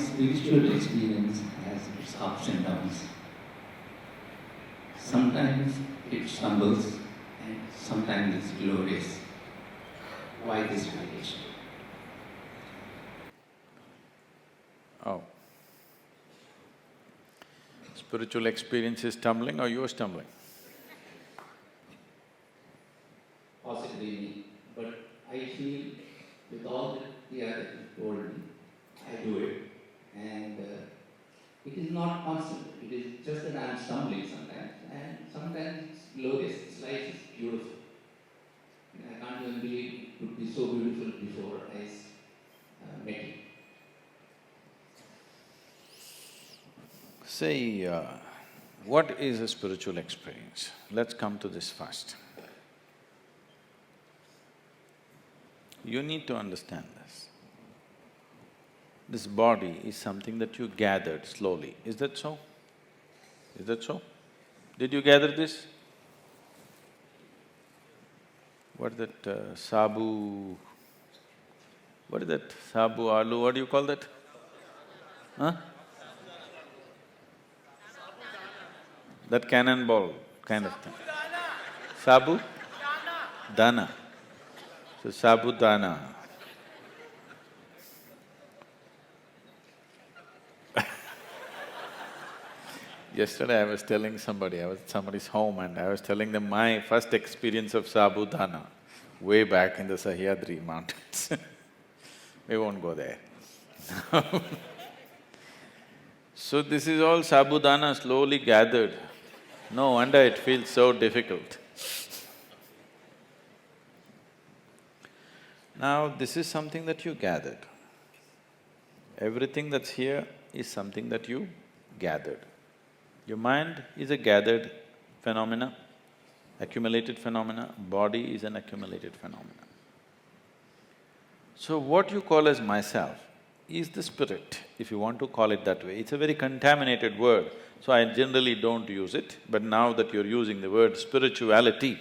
spiritual experience has its ups and downs. Sometimes it stumbles and sometimes it's glorious. Why this variation? Oh. Spiritual experience is stumbling or you are stumbling? Possibly me, but I feel with all that the other told me, I do it, and it is not constant. It is just that I am stumbling sometimes, and sometimes it's glorious. This life is beautiful. I can't even believe it could be so beautiful before I met it. Say, what is a spiritual experience? Let's come to this first. You need to understand this. This body is something that you gathered slowly, is that so? Is that so? Did you gather this? What is that, sabu… What is that, sabu, aloo, what do you call that? Huh? That cannonball kind of thing. Sabu? Dana. So, sabudana. Yesterday I was telling somebody, I was at somebody's home and I was telling them my first experience of sabudana, way back in the Sahyadri mountains. We won't go there. So this is all sabudana slowly gathered. No wonder it feels so difficult. Now, this is something that you gathered. Everything that's here is something that you gathered. Your mind is a gathered phenomena, accumulated phenomena, body is an accumulated phenomena. So what you call as myself is the spirit, if you want to call it that way. It's a very contaminated word, so I generally don't use it, but now that you're using the word spirituality,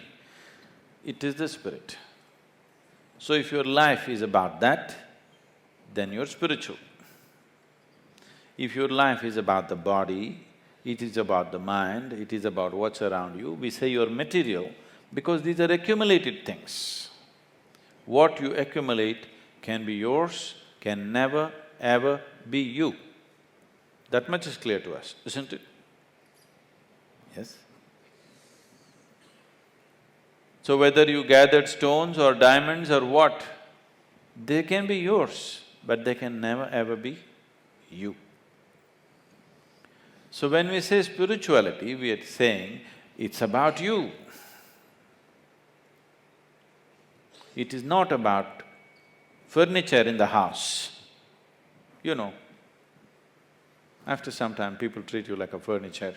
it is the spirit. So if your life is about that, then you're spiritual. If your life is about the body, it is about the mind, it is about what's around you, we say you're material because these are accumulated things. What you accumulate can be yours, can never ever be you. That much is clear to us, isn't it? Yes? So whether you gathered stones or diamonds or what, they can be yours, but they can never ever be you. So when we say spirituality, we are saying it's about you. It is not about furniture in the house. You know, after some time people treat you like a furniture.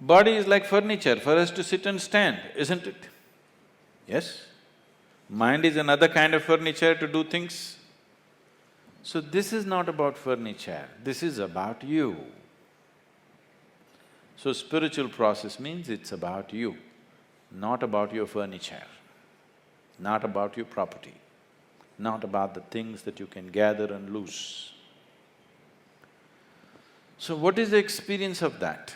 Body is like furniture for us to sit and stand, isn't it? Yes? Mind is another kind of furniture to do things. So this is not about furniture, this is about you. So spiritual process means it's about you, not about your furniture, not about your property, not about the things that you can gather and lose. So what is the experience of that?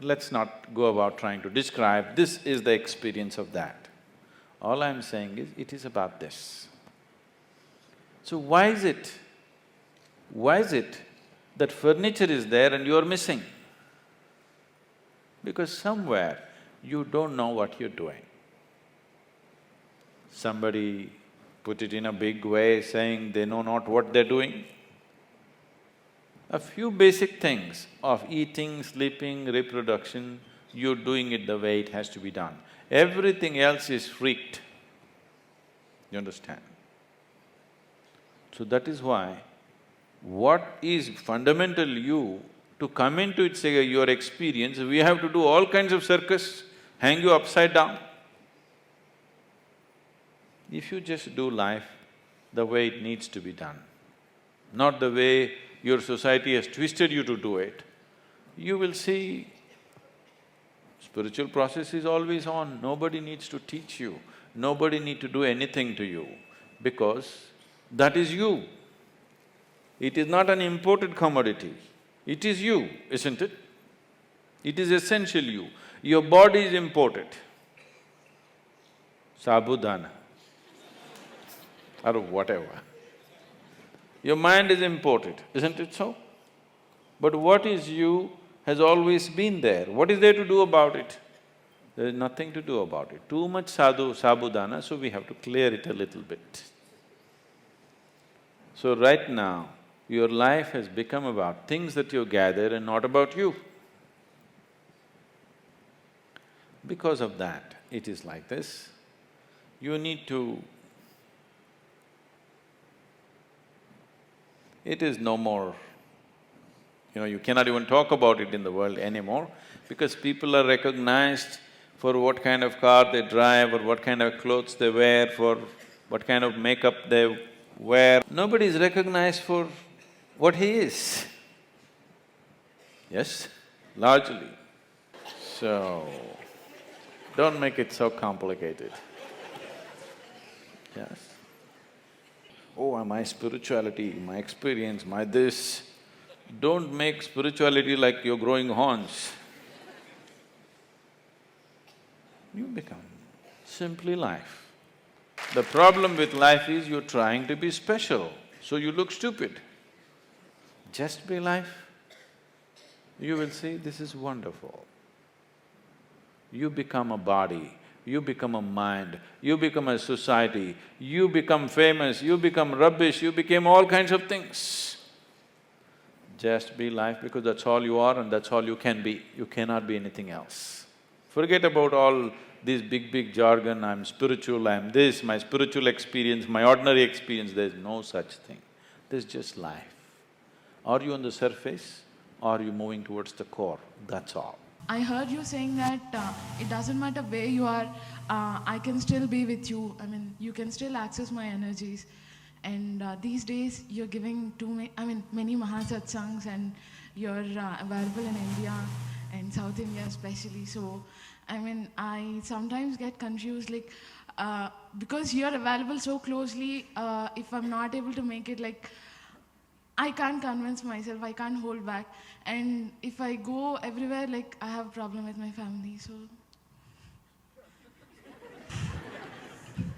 Let's not go about trying to describe, this is the experience of that. All I'm saying is, it is about this. So why is it that furniture is there and you're missing? Because somewhere you don't know what you're doing. Somebody put it in a big way saying they know not what they're doing. A few basic things of eating, sleeping, reproduction, you're doing it the way it has to be done. Everything else is freaked. You understand? So that is why what is fundamental you, to come into it, say your experience, we have to do all kinds of circus, hang you upside down. If you just do life the way it needs to be done, not the way your society has twisted you to do it, you will see spiritual process is always on, nobody needs to teach you, nobody need to do anything to you. because that is you. It is not an imported commodity. It is you, isn't it? It is essential you. Your body is imported. Sabudana or whatever. Your mind is imported, isn't it so? But what is you has always been there. What is there to do about it? There is nothing to do about it. Too much sabudana, so we have to clear it a little bit. So right now, your life has become about things that you gather and not about you. Because of that, it is like this. You need to… It is no more, you cannot even talk about it in the world anymore because people are recognized for what kind of car they drive or what kind of clothes they wear, for what kind of makeup they wear. Nobody is recognized for what he is. Yes, largely. So, don't make it so complicated. Yes. Oh, my spirituality, my experience, my this. Don't make spirituality like you're growing horns. You become simply life. The problem with life is you're trying to be special, so you look stupid. Just be life. You will see this is wonderful. You become a body, you become a mind, you become a society, you become famous, you become rubbish, you became all kinds of things. Just be life because that's all you are and that's all you can be. You cannot be anything else. Forget about all this big jargon, I'm spiritual, I'm this, my spiritual experience, my ordinary experience, there's no such thing. There's just life. Are you on the surface or are you moving towards the core? That's all. I heard you saying that it doesn't matter where you are, I can still be with you. I mean, you can still access my energies. And these days, you're giving many Mahasatsangs and you're available in India and South India especially. So, I sometimes get confused like, because you're available so closely, if I'm not able to make it, like, I can't convince myself, I can't hold back. And if I go everywhere, like, I have a problem with my family, so…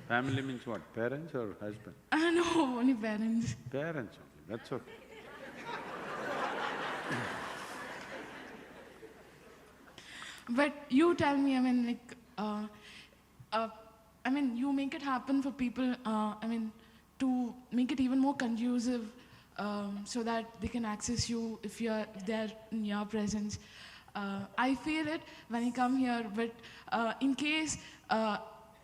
Family means what? Parents or husband? No, only parents. Parents only, that's okay. But you tell me, you make it happen for people, to make it even more conducive, so that they can access you if they're in your presence. I feel it when I come here, but in case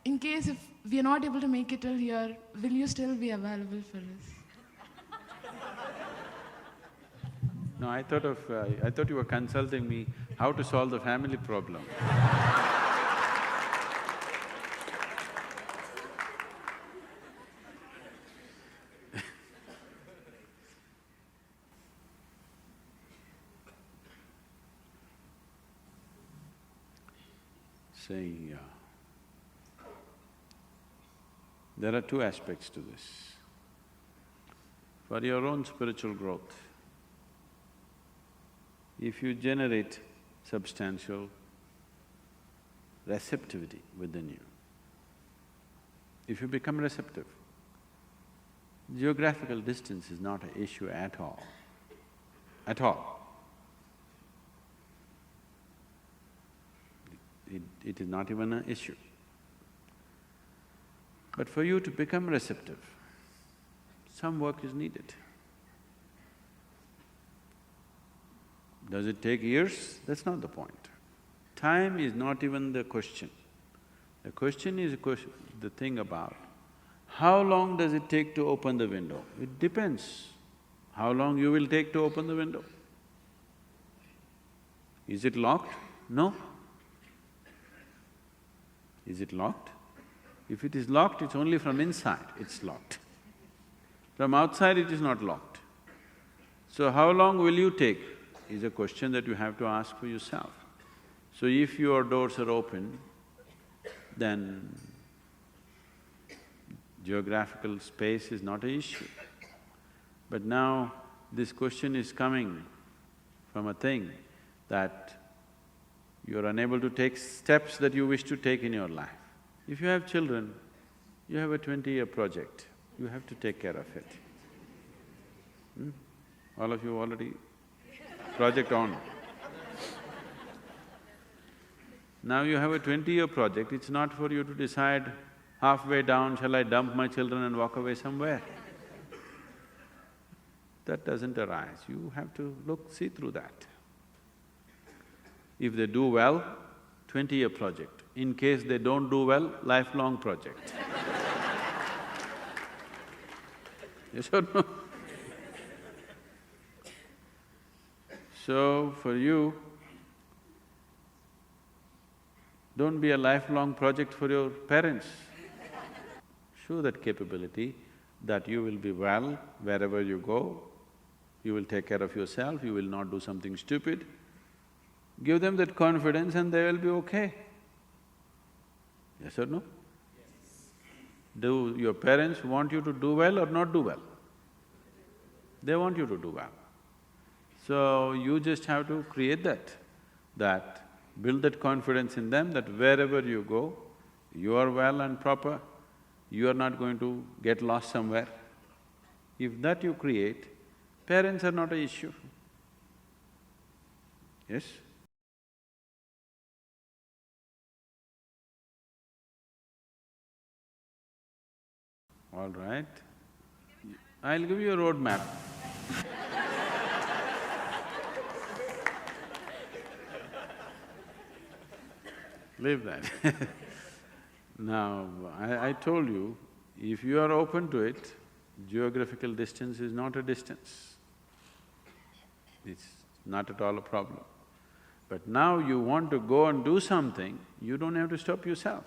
if we are not able to make it till here, will you still be available for us? No, I thought you were consulting me how to solve the family problem. Saying, there are two aspects to this. For your own spiritual growth, if you generate substantial receptivity within you, if you become receptive, geographical distance is not an issue at all, at all. It is not even an issue. But for you to become receptive, some work is needed. Does it take years? That's not the point. Time is not even the question. The question is the thing about how long does it take to open the window? It depends how long you will take to open the window. Is it locked? No. Is it locked? If it is locked, it's only from inside it's locked. From outside, it is not locked. So how long will you take is a question that you have to ask for yourself. So if your doors are open, then Geographical space is not an issue. But now this question is coming from a thing that you're unable to take steps that you wish to take in your life. If you have children, you have a 20-year project, you have to take care of it. All of you already… project on. Now you have a 20-year project, it's not for you to decide halfway down, shall I dump my children and walk away somewhere? That doesn't arise, you have to see through that. If they do well, 20-year project. In case they don't do well, lifelong project. Yes or no? So, for you, don't be a lifelong project for your parents. Show that capability that you will be well wherever you go, you will take care of yourself, you will not do something stupid. Give them that confidence and they will be okay. Yes or no? Yes. Do your parents want you to do well or not do well? They want you to do well. So, you just have to create that build that confidence in them that wherever you go, you are well and proper, you are not going to get lost somewhere. If that you create, parents are not an issue. Yes? All right. I'll give you a roadmap. Leave that. Now, I told you, if you are open to it, geographical distance is not a distance. It's not at all a problem. But now you want to go and do something, you don't have to stop yourself.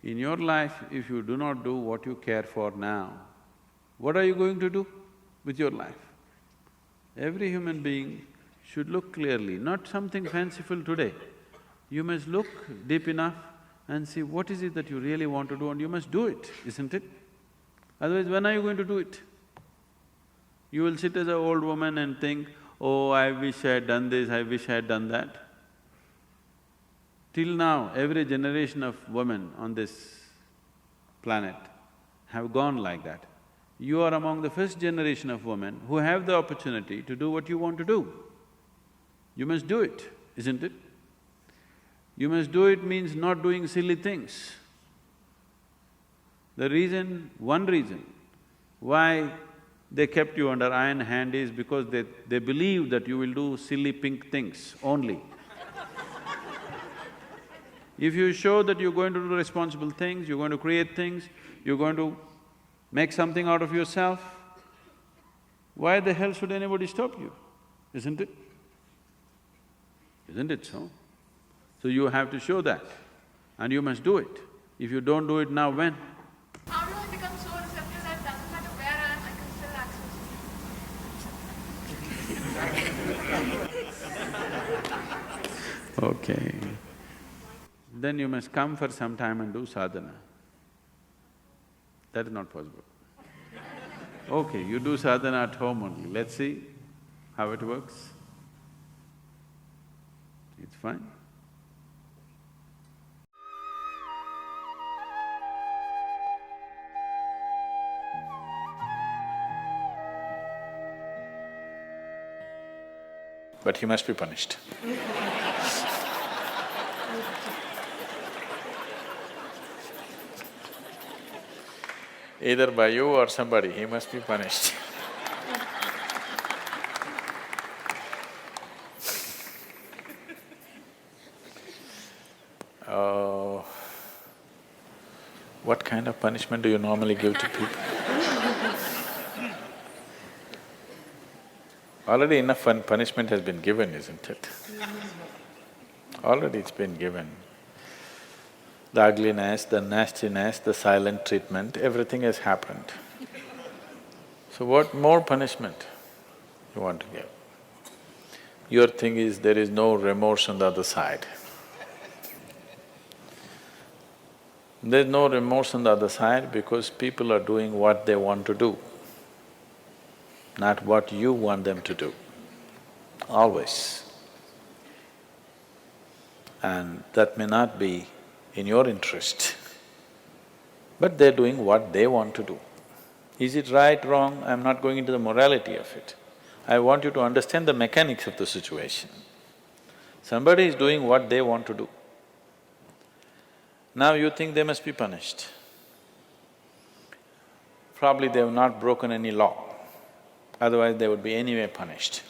In your life, if you do not do what you care for now, what are you going to do with your life? Every human being should look clearly, not something fanciful today. You must look deep enough and see what is it that you really want to do and you must do it, isn't it? Otherwise, when are you going to do it? You will sit as an old woman and think, oh, I wish I had done this, I wish I had done that. Till now, every generation of women on this planet have gone like that. You are among the first generation of women who have the opportunity to do what you want to do. You must do it, isn't it? You must do it means not doing silly things. One reason why they kept you under iron hand is because they believe that you will do silly pink things only. If you show that you're going to do responsible things, you're going to create things, you're going to make something out of yourself, why the hell should anybody stop you, isn't it? Isn't it so? So you have to show that and you must do it. If you don't do it now, when? How do I become so receptive that it doesn't matter where I am, I can still access? Okay. Then you must come for some time and do sadhana. That is not possible. Okay, you do sadhana at home only, let's see how it works. It's fine. But he must be punished. Either by you or somebody, he must be punished. What kind of punishment do you normally give to people? Already enough punishment has been given, isn't it? Already it's been given. The ugliness, the nastiness, the silent treatment, everything has happened. So what more punishment you want to give? Your thing is there is no remorse on the other side. There's no remorse on the other side because people are doing what they want to do, not what you want them to do, always. And that may not be in your interest, but they're doing what they want to do. Is it right, wrong? I'm not going into the morality of it. I want you to understand the mechanics of the situation. Somebody is doing what they want to do. Now you think they must be punished. Probably they have not broken any law, otherwise they would be anyway punished.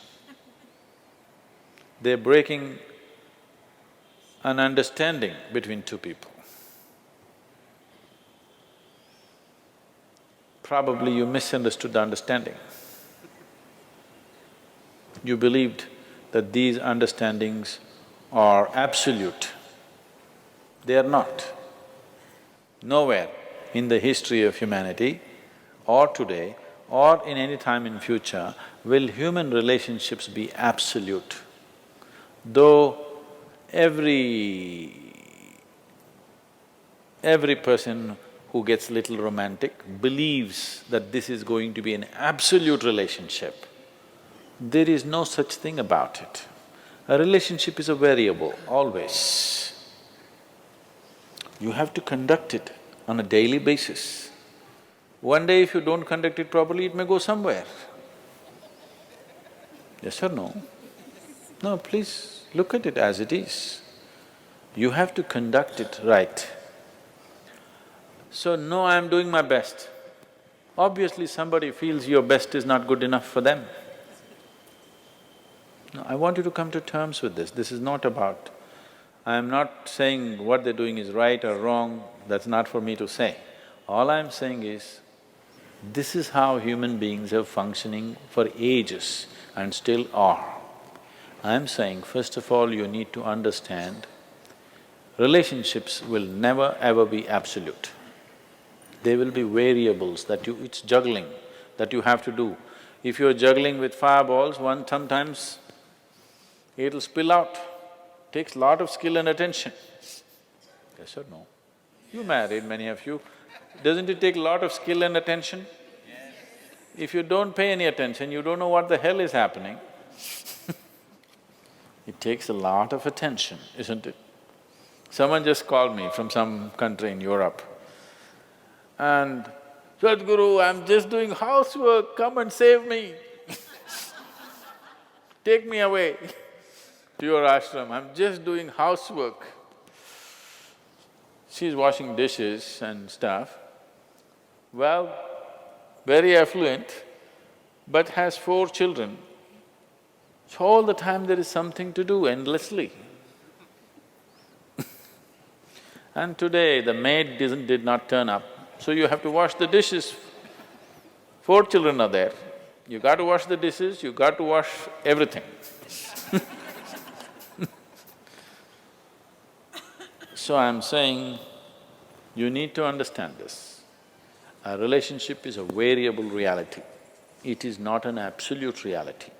They're breaking an understanding between two people. Probably you misunderstood the understanding. You believed that these understandings are absolute. They are not. Nowhere in the history of humanity or today or in any time in future will human relationships be absolute. Though every person who gets little romantic believes that this is going to be an absolute relationship, there is no such thing about it. A relationship is a variable, always. You have to conduct it on a daily basis. One day if you don't conduct it properly, it may go somewhere. Yes or no? No, please look at it as it is. You have to conduct it right. So, no, I'm doing my best. Obviously somebody feels your best is not good enough for them. No, I want you to come to terms with this. This is not about… I'm not saying what they're doing is right or wrong, that's not for me to say. All I'm saying is, this is how human beings are functioning for ages and still are. I'm saying, first of all, you need to understand, relationships will never ever be absolute. There will be variables that it's juggling that you have to do. If you're juggling with fireballs, sometimes it'll spill out. Takes lot of skill and attention. Yes or no? You married, many of you. Doesn't it take a lot of skill and attention? If you don't pay any attention, you don't know what the hell is happening. It takes a lot of attention, isn't it? Someone just called me from some country in Europe and, "Sadguru, I'm just doing housework, come and save me." Take me away to your ashram, I'm just doing housework. She's washing dishes and stuff. Well, very affluent, but has 4 children. So all the time there is something to do endlessly. And today the maid did not turn up, so you have to wash the dishes. 4 children are there, you got to wash the dishes, you got to wash everything. So I'm saying, you need to understand this. A relationship is a variable reality. It is not an absolute reality.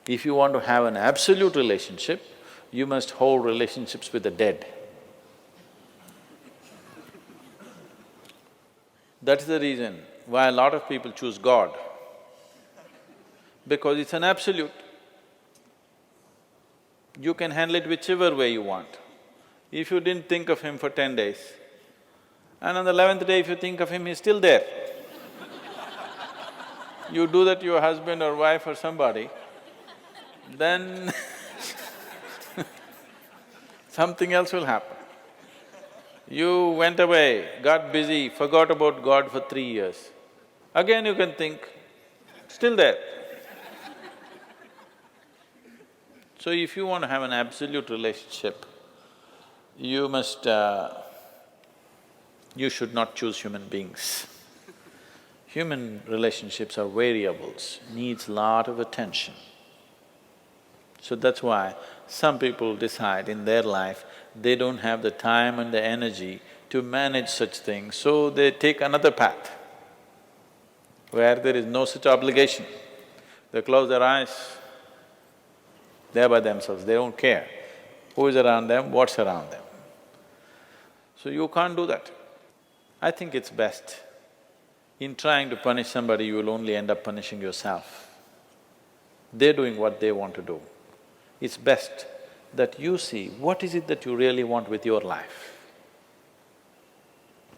If you want to have an absolute relationship, you must hold relationships with the dead. That's the reason why a lot of people choose God, because it's an absolute. You can handle it whichever way you want. If you didn't think of him for 10 days, and on the 11th day if you think of him, he's still there. You do that to your husband or wife or somebody, then something else will happen. You went away, got busy, forgot about God for 3 years. Again you can think, still there. So if you want to have an absolute relationship, you should not choose human beings. Human relationships are variables, needs lot of attention. So that's why some people decide in their life they don't have the time and the energy to manage such things, so they take another path where there is no such obligation. They close their eyes, they're by themselves, they don't care who is around them, what's around them. So you can't do that. I think it's best. In trying to punish somebody, you will only end up punishing yourself. They're doing what they want to do. It's best that you see what is it that you really want with your life.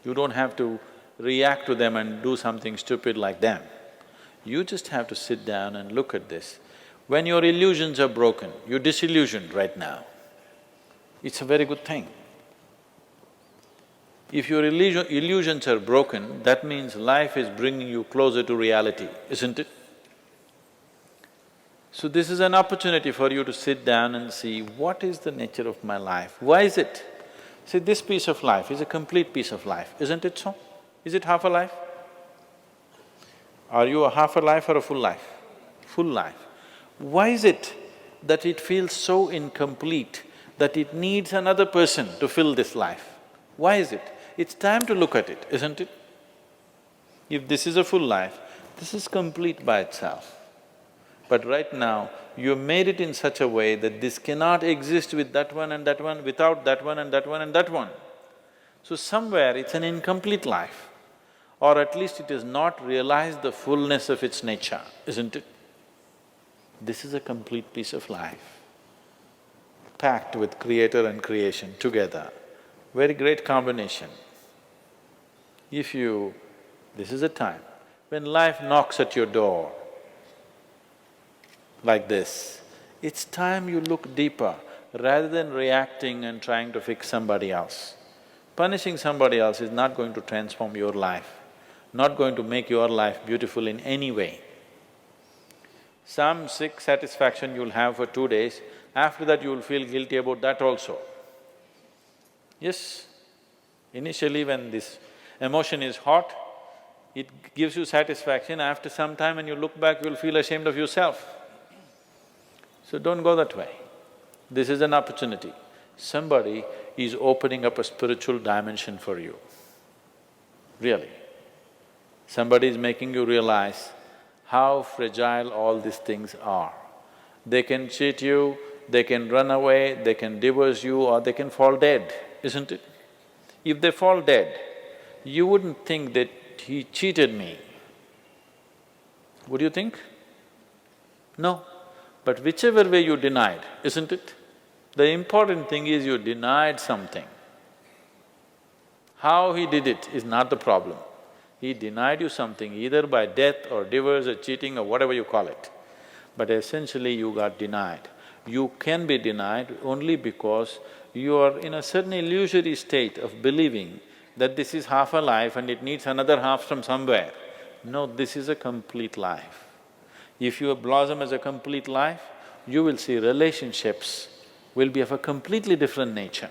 You don't have to react to them and do something stupid like them. You just have to sit down and look at this. When your illusions are broken, you're disillusioned right now. It's a very good thing. If your illusions are broken, that means life is bringing you closer to reality, isn't it? So this is an opportunity for you to sit down and see, what is the nature of my life? Why is it? See, this piece of life is a complete piece of life, isn't it so? Is it half a life? Are you a half a life or a full life? Full life. Why is it that it feels so incomplete that it needs another person to fill this life? Why is it? It's time to look at it, isn't it? If this is a full life, this is complete by itself. But right now, you made it in such a way that this cannot exist with that one and that one, without that one and that one and that one. So somewhere it's an incomplete life, or at least it has not realized the fullness of its nature, isn't it? This is a complete piece of life, packed with creator and creation together. Very great combination. If you… this is a time when life knocks at your door like this, it's time you look deeper rather than reacting and trying to fix somebody else. Punishing somebody else is not going to transform your life, not going to make your life beautiful in any way. Some sick satisfaction you'll have for 2 days, after that you will feel guilty about that also. Yes, initially when this emotion is hot, it gives you satisfaction. After some time when you look back, you'll feel ashamed of yourself. So don't go that way. This is an opportunity. Somebody is opening up a spiritual dimension for you, really. Somebody is making you realize how fragile all these things are. They can cheat you, they can run away, they can divorce you, or they can fall dead, isn't it? If they fall dead, you wouldn't think that he cheated me. Would you think? No. But whichever way you denied, isn't it? The important thing is you denied something. How he did it is not the problem. He denied you something either by death or divorce or cheating or whatever you call it. But essentially you got denied. You can be denied only because you are in a certain illusory state of believing that this is half a life and it needs another half from somewhere. No, this is a complete life. If you blossom as a complete life, you will see relationships will be of a completely different nature.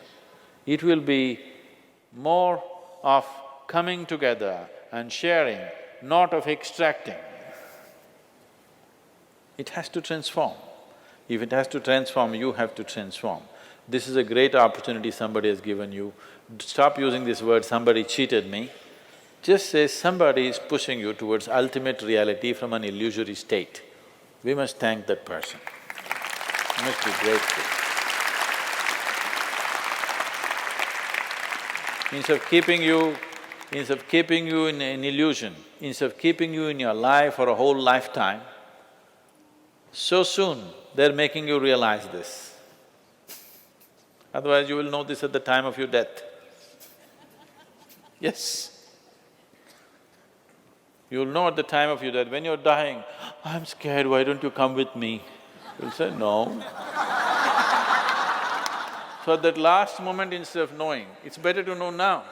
It will be more of coming together and sharing, not of extracting. It has to transform. If it has to transform, you have to transform. This is a great opportunity somebody has given you. Stop using this word, somebody cheated me. Just say somebody is pushing you towards ultimate reality from an illusory state. We must thank that person. We must be grateful. Instead of keeping you in an illusion, instead of keeping you in your life for a whole lifetime, so soon they're making you realize this. Otherwise you will know this at the time of your death. Yes. You'll know at the time of your death, when you're dying, I'm scared, why don't you come with me? You'll say, no. So at that last moment, instead of knowing, it's better to know now.